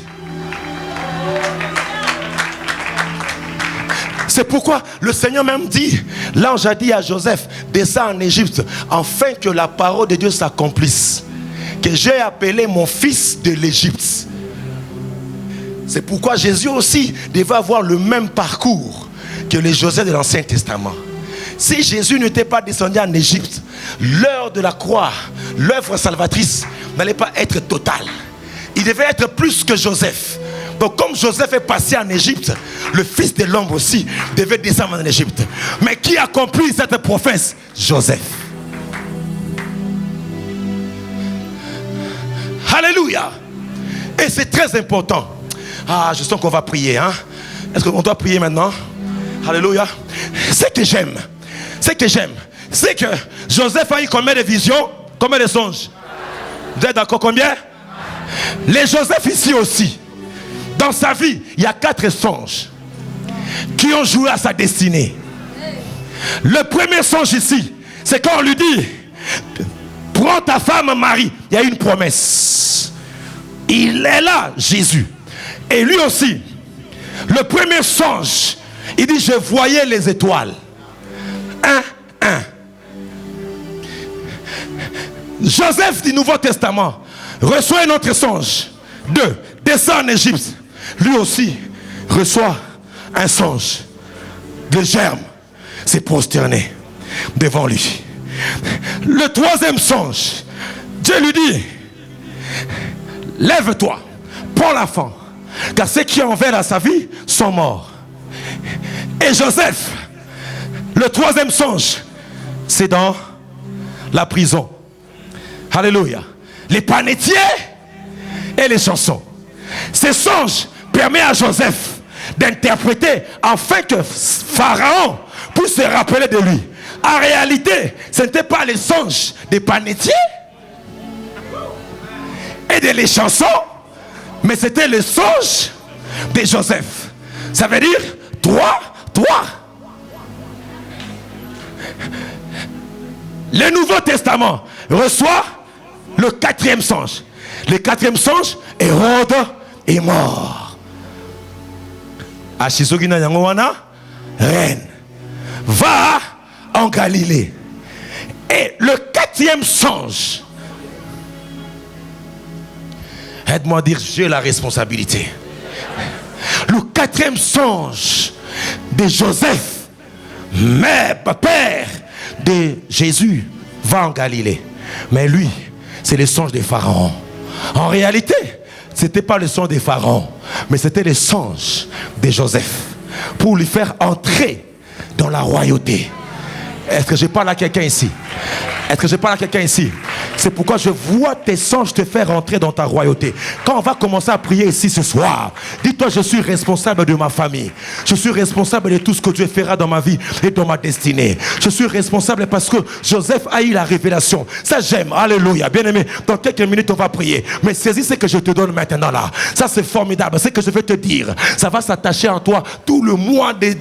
C'est pourquoi le Seigneur même dit, l'ange a dit à Joseph, descends en Égypte, afin que la parole de Dieu s'accomplisse. Que j'ai appelé mon fils de l'Égypte. C'est pourquoi Jésus aussi devait avoir le même parcours que les Joseph de l'Ancien Testament. Si Jésus n'était pas descendu en Égypte, l'heure de la croix, l'œuvre salvatrice n'allait pas être totale. Il devait être plus que Joseph. Donc comme Joseph est passé en Égypte, le fils de l'homme aussi devait descendre en Égypte. Mais qui accomplit cette promesse? Joseph. Alléluia. Et c'est très important. Ah, je sens qu'on va prier, hein? Est-ce qu'on doit prier maintenant? Alléluia. Ce que j'aime, c'est que Joseph a eu combien de visions, combien de songes? Vous êtes d'accord combien? Les Joseph ici aussi, dans sa vie, il y a 4 songes qui ont joué à sa destinée. Le premier songe ici, c'est quand on lui dit, prends ta femme Marie. Il y a une promesse. Il est là, Jésus. Et lui aussi, le premier songe, il dit, je voyais les étoiles. 1. Joseph du Nouveau Testament reçoit un autre songe. 2. Descend en Égypte. Lui aussi reçoit un songe. Le germe s'est prosterné devant lui. Le 3e songe, Dieu lui dit, lève-toi, prends l'enfant, car ceux qui envers à sa vie sont morts. Et Joseph, le 3e songe, c'est dans la prison. Alléluia. Les panetiers et les chansons. Ces songes permettent à Joseph d'interpréter afin que Pharaon puisse se rappeler de lui. En réalité, ce n'était pas les songes des panetiers et des chansons, mais c'était les songes de Joseph. Ça veut dire 3. Le Nouveau Testament reçoit le 4e songe. Le 4e songe, Hérode est mort. Ashisogina Yangoana, reine. Va en Galilée. Et le 4e songe. Aide-moi à dire, j'ai la responsabilité. Le 4e songe de Joseph, père de Jésus, va en Galilée. Mais lui, c'est le songe des pharaons. En réalité, ce n'était pas le songe des pharaons, mais c'était le songe de Joseph pour lui faire entrer dans la royauté. Est-ce que je parle à quelqu'un ici? Est-ce que je parle à quelqu'un ici? C'est pourquoi je vois tes songes te faire entrer dans ta royauté. Quand on va commencer à prier ici ce soir, dis-toi, je suis responsable de ma famille. Je suis responsable de tout ce que Dieu fera dans ma vie et dans ma destinée. Je suis responsable parce que Joseph a eu la révélation. Ça j'aime, alléluia, bien aimé. Dans quelques minutes on va prier. Mais saisis ce que je te donne maintenant là. Ça c'est formidable, ce que je vais te dire. Ça va s'attacher en toi tout le mois de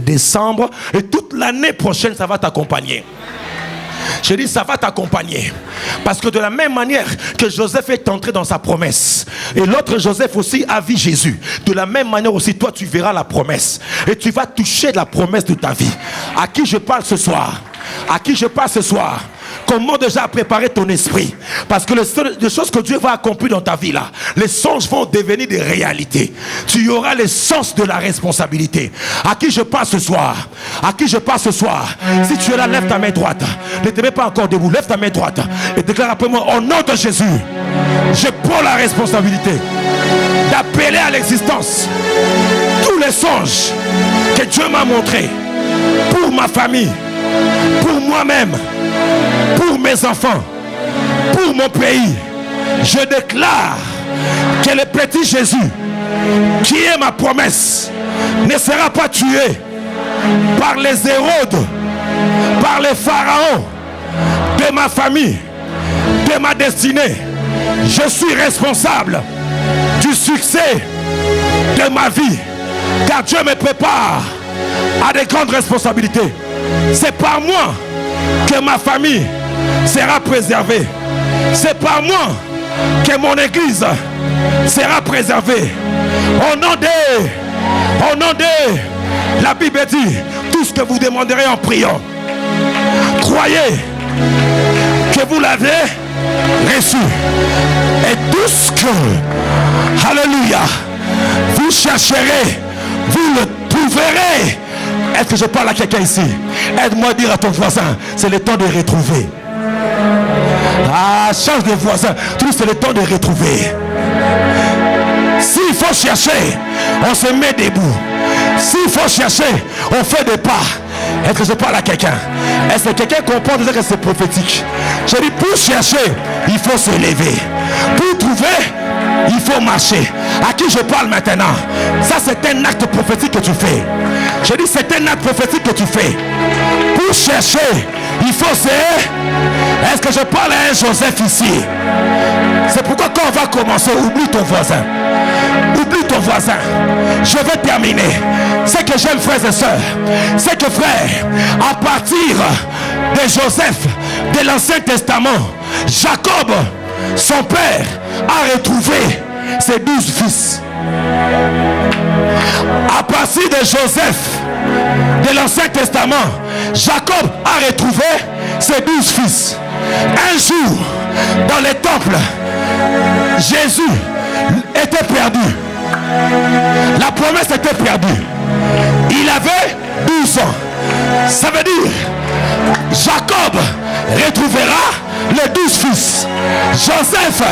décembre et toute l'année prochaine ça va t'accompagner. Je dis ça va t'accompagner. Parce que de la même manière que Joseph est entré dans sa promesse, et l'autre Joseph aussi a vu Jésus, de la même manière aussi toi tu verras la promesse. Et tu vas toucher la promesse de ta vie. À qui je parle ce soir? À qui je parle ce soir? Comment déjà préparer ton esprit? Parce que les choses que Dieu va accomplir dans ta vie là, les songes vont devenir des réalités. Tu auras le sens de la responsabilité. À qui je parle ce soir? À qui je parle ce soir? Si tu es là, lève ta main droite. Ne te mets pas encore debout, lève ta main droite et déclare après moi, au nom de Jésus, je prends la responsabilité d'appeler à l'existence tous les songes que Dieu m'a montrés pour ma famille, pour moi-même, pour mes enfants, pour mon pays. Je déclare que le petit Jésus, qui est ma promesse, ne sera pas tué par les Hérodes, par les pharaons de ma famille, de ma destinée. Je suis responsable du succès de ma vie, car Dieu me prépare à de grandes responsabilités. C'est par moi que ma famille sera préservée. C'est par moi que mon église sera préservée. Au nom de la Bible dit, tout ce que vous demanderez en priant, croyez que vous l'avez reçu. Et tout ce que, alléluia, vous chercherez, vous le trouverez. Est-ce que je parle à quelqu'un ici? Aide-moi à dire à ton voisin, c'est le temps de retrouver. Ah, change de voisin. Tout c'est le temps de retrouver. S'il faut chercher, on se met debout. S'il faut chercher, on fait des pas. Est-ce que je parle à quelqu'un? Est-ce que quelqu'un comprend déjà que c'est prophétique? Je dis, pour chercher, il faut se lever. Pour trouver, il faut marcher. À qui je parle maintenant? Ça c'est un acte prophétique que tu fais. Je dis c'est un acte prophétique que tu fais. Pour chercher, il faut se... Est-ce que je parle à un Joseph ici? C'est pourquoi quand on va commencer, oublie ton voisin. Oublie ton voisin. Je vais terminer. C'est que j'aime frères et sœurs. C'est que frère, à partir de Joseph, de l'Ancien Testament, Jacob, son père, a retrouvé ses 12 fils. À partir de Joseph, de l'Ancien Testament, Jacob a retrouvé ses 12 fils. Un jour, dans les temples, Jésus était perdu. La promesse était perdue. Il avait 12 ans. Ça veut dire, Jacob retrouvera les 12 fils. Joseph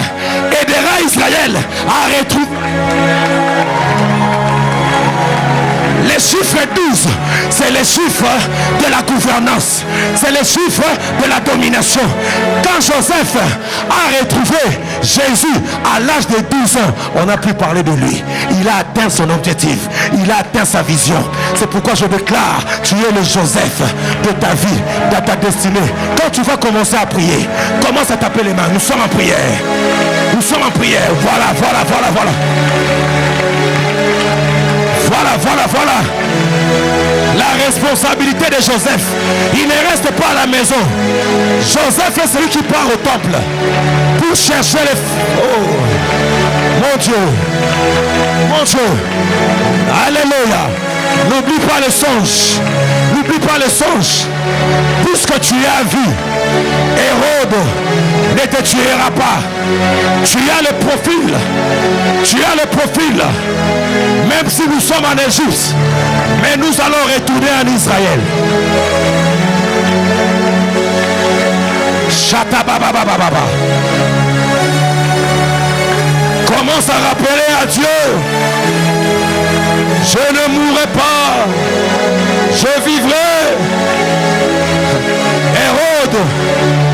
aidera Israël à retrouver. Les chiffres 12, c'est les chiffres de la gouvernance. C'est les chiffres de la domination. Quand Joseph a retrouvé Jésus à l'âge de 12 ans, on a pu parler de lui. Il a atteint son objectif. Il a atteint sa vision. C'est pourquoi je déclare, tu es le Joseph de ta vie, de ta destinée. Quand tu vas commencer à prier, commence à taper les mains. Nous sommes en prière. Nous sommes en prière. Voilà. Voilà. La responsabilité de Joseph. Il ne reste pas à la maison. Joseph est celui qui part au temple pour chercher les... Oh, mon Dieu. Mon Dieu. Alléluia. N'oublie pas le songe. N'oublie pas le songe. Puisque tu as vu, Hérode ne te tuera pas. Tu as le profil. Tu as le profil. Même si nous sommes en Égypte, mais nous allons retourner en Israël. Chatabababababa. Commence à rappeler à Dieu. Je ne mourrai pas. Je vivrai. Hérode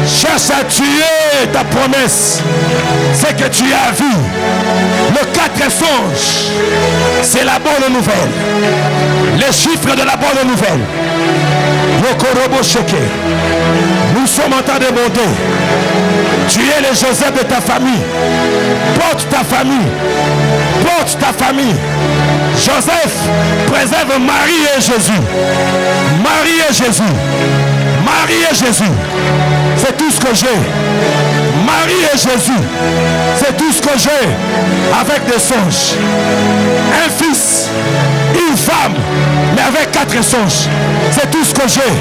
cherche à tuer ta promesse. C'est que tu as vu. Le 4 songe, c'est la bonne nouvelle. Les chiffres de la bonne nouvelle. Nous sommes en train de monter. Tu es le Joseph de ta famille. Porte ta famille. Porte ta famille. Joseph préserve Marie et Jésus. Marie et Jésus. Marie et Jésus. C'est tout ce que j'ai. Marie et Jésus. C'est tout ce que j'ai. Avec des songes. Un fils. Une femme. Mais avec 4 songes. C'est tout ce que j'ai.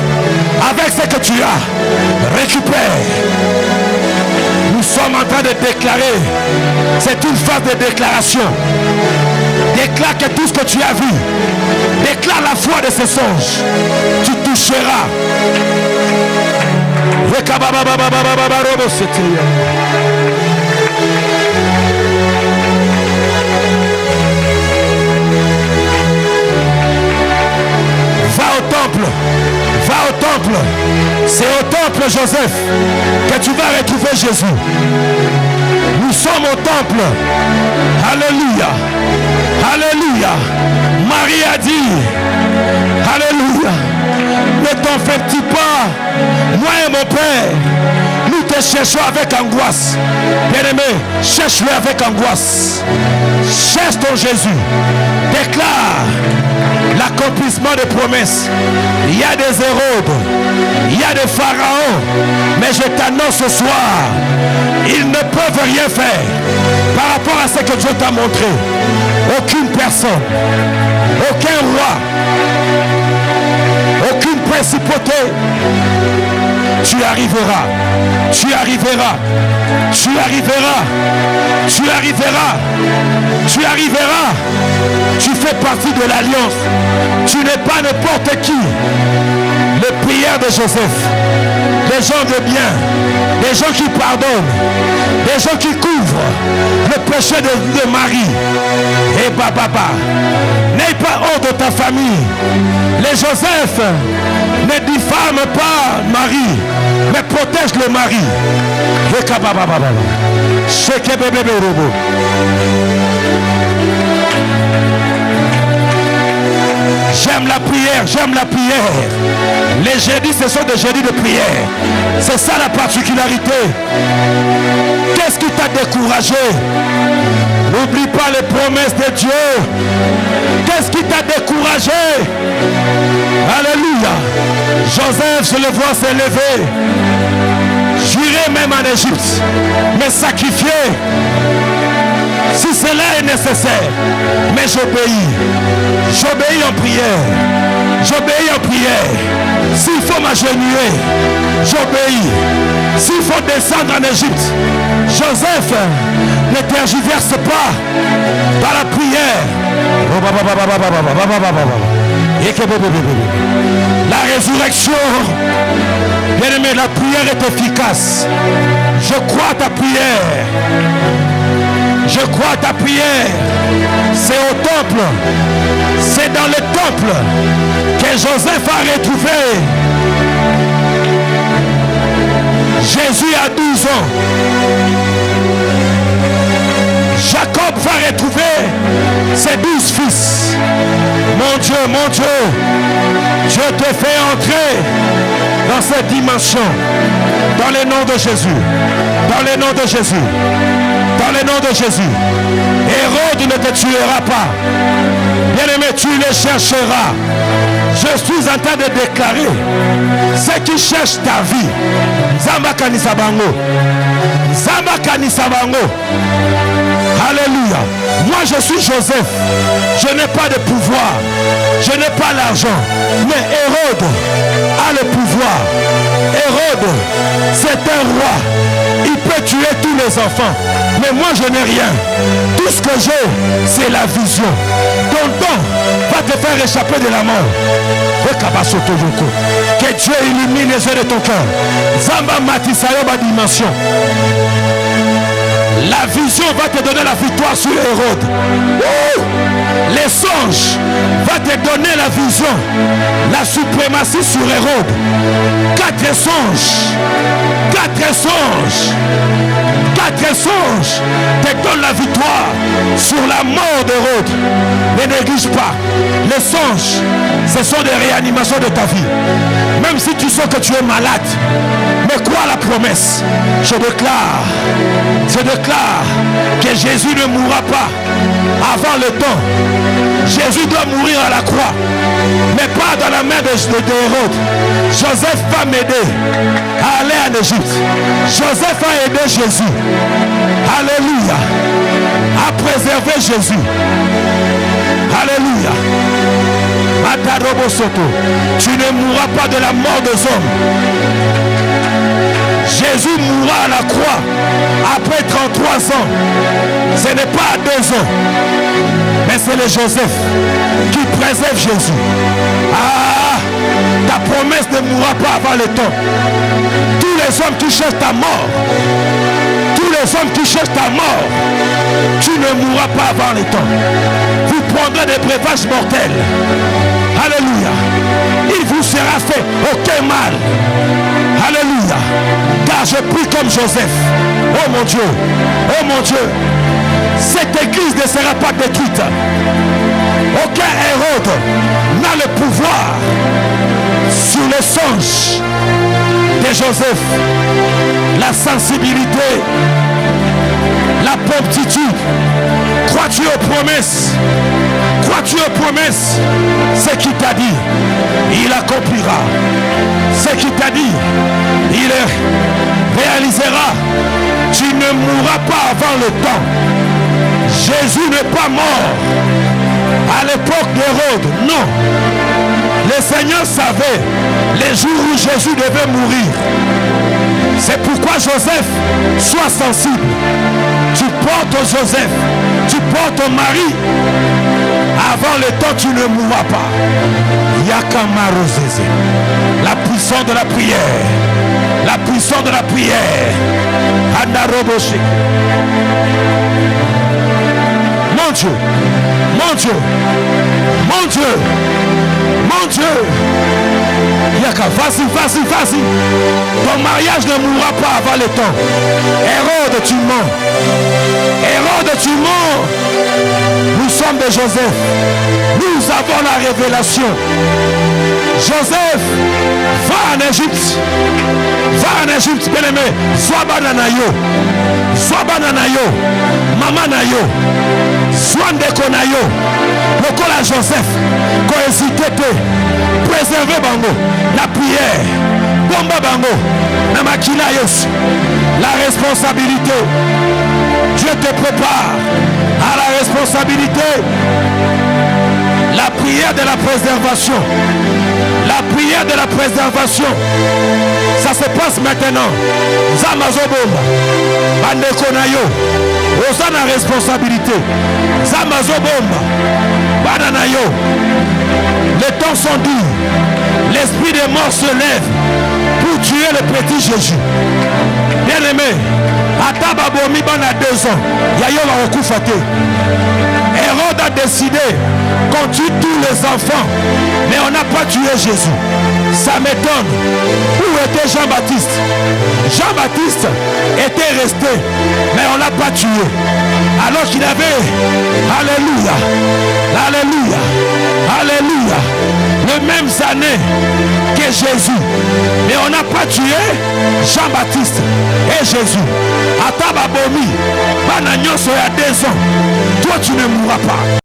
Avec ce que tu as. Récupère. Nous sommes en train de déclarer. C'est une phase de déclaration. Déclare que tout ce que tu as vu. Déclare la foi de ces songes. Tu toucheras. Va au temple. Va au temple. C'est au temple, Joseph, que tu vas retrouver Jésus. Nous sommes au temple. Alléluia. Alléluia. Marie a dit. Alléluia. Ne t'en fais-tu pas. Moi et mon Père, nous te cherchons avec angoisse. Bien-aimé, cherche-le avec angoisse. Cherche ton Jésus. Déclare l'accomplissement des promesses. Il y a des Hérodes, il y a des pharaons, mais je t'annonce ce soir, ils ne peuvent rien faire par rapport à ce que Dieu t'a montré. Aucune personne, aucun roi, aucune principauté. Tu arriveras, tu arriveras, tu arriveras, tu arriveras, tu arriveras. Tu fais partie de l'alliance. Tu n'es pas n'importe qui. Les prières de Joseph, des gens de bien, des gens qui pardonnent, des gens qui couvrent le péché de Marie. Et papa, n'aie pas honte de ta famille. Les Joseph ne diffament pas Marie, mais protège le mari. J'aime la prière, j'aime la prière. Les jeudis, ce sont des jeudis de prière. C'est ça la particularité. Qu'est-ce qui t'a découragé? N'oublie pas les promesses de Dieu. Qu'est-ce qui t'a découragé? Alléluia. Joseph, je le vois s'élever. J'irai même en Égypte, me sacrifier. Si cela est nécessaire, mais j'obéis. J'obéis en prière. J'obéis en prière. S'il faut m'agenouiller, j'obéis. S'il faut descendre en Égypte, Joseph ne tergiverse pas dans la prière. La résurrection, bien aimé, la prière est efficace. Je crois à ta prière. Je crois à ta prière. C'est au temple. C'est dans le temple que Joseph a retrouvé Jésus à 12 ans. Jacob va retrouver ses 12 fils. Mon Dieu, Dieu te fait entrer dans cette dimension. Dans le nom de Jésus. Dans le nom de Jésus. Dans le nom de Jésus. Hérode ne te tuera pas. Bien-aimé, tu le chercheras. Je suis en train de déclarer ceux qui cherchent ta vie. Zamba Kanisabango. Zamba Kanisabango. Alléluia. Moi je suis Joseph. Je n'ai pas de pouvoir. Je n'ai pas l'argent. Mais Hérode a le pouvoir. Hérode, c'est un roi. Il peut tuer tous les enfants. Mais moi je n'ai rien. Tout ce que j'ai, c'est la vision. Ton don va te faire échapper de la mort. Que Dieu illumine les yeux de ton cœur. Zamba Matisayo ma dimension. La vision va te donner la victoire sur Hérode. Les songes va te donner la vision, la suprématie sur Hérode. 4 songes, 4 songes, 4 songes te donnent la victoire sur la mort d'Hérode. Ne néglige pas. Les songes, ce sont des réanimations de ta vie. Même si tu sens que tu es malade, mais crois la promesse. Je déclare que Jésus ne mourra pas avant le temps. Jésus doit mourir à la croix, mais pas dans la main d'Hérode. Joseph va m'aider à aller en Égypte. Joseph a aidé Jésus. Alléluia. À préserver Jésus. Alléluia. Tu ne mourras pas de la mort des hommes. Jésus mourra à la croix après 33 ans. Ce n'est pas à 2 ans, mais c'est le Joseph qui préserve Jésus. Ah, ta promesse ne mourra pas avant le temps. Tous les hommes qui cherchent ta mort, tous les hommes qui cherchent ta mort, tu ne mourras pas avant le temps. Vous prendrez des breuvages mortels. Alléluia. Il vous sera fait aucun mal. Alléluia. Car je prie comme Joseph. Oh mon Dieu. Oh mon Dieu. Cette église ne sera pas détruite. Aucun Hérode n'a le pouvoir sur les songes de Joseph. La sensibilité, la promptitude. Crois-tu aux promesses? Crois-tu aux promesses? Ce qu'il t'a dit, il accomplira. Ce qu'il t'a dit, il réalisera. Tu ne mourras pas avant le temps. Jésus n'est pas mort à l'époque d'Hérode. Non. Le Seigneur savait les jours où Jésus devait mourir. C'est pourquoi Joseph, sois sensible. Tu portes Joseph, tu portes ton mari. Avant le temps, tu ne mourras pas. Yakamarozeze. La puissance de la prière. La puissance de la prière. Andaroboshi. Mon Dieu, mon Dieu, mon Dieu, mon Dieu. Yaka, vas-y, vas-y, vas-y. Ton mariage ne mourra pas avant le temps. Hérode, tu mens. Hérode, tu mens. Nous sommes de Joseph. Nous avons la révélation. Joseph, va en Égypte. Va en Égypte, bien aimé. Sois bananayo. Sois bananayo. Maman nayo. Sois ndeko nayo. Lokola Joseph. Cohésité. Préservez bango. La prière. Bomba bango. Namakila yos. La responsabilité. Dieu te prépare à la responsabilité. La prière de la préservation. La prière de la préservation. Ça se passe maintenant. Zamazobomba. Bandeko nayo. Osana responsabilité. Zamazobomba. Bananayo. Les temps sont durs. L'esprit des morts se lève pour tuer le petit Jésus. Bien aimé. Atababomi bana 2 ans. Yayo va recoufate. Hérode a décidé qu'on tue tous les enfants, mais on n'a pas tué Jésus. Ça m'étonne. Où était Jean-Baptiste? Jean-Baptiste était resté, mais on l'a pas tué. Alors qu'il avait, alléluia, alléluia, alléluia, les mêmes années que Jésus. Mais on n'a pas tué Jean-Baptiste et Jésus. Atababomi, bananyo soya 2 ans. Toi tu ne mourras pas.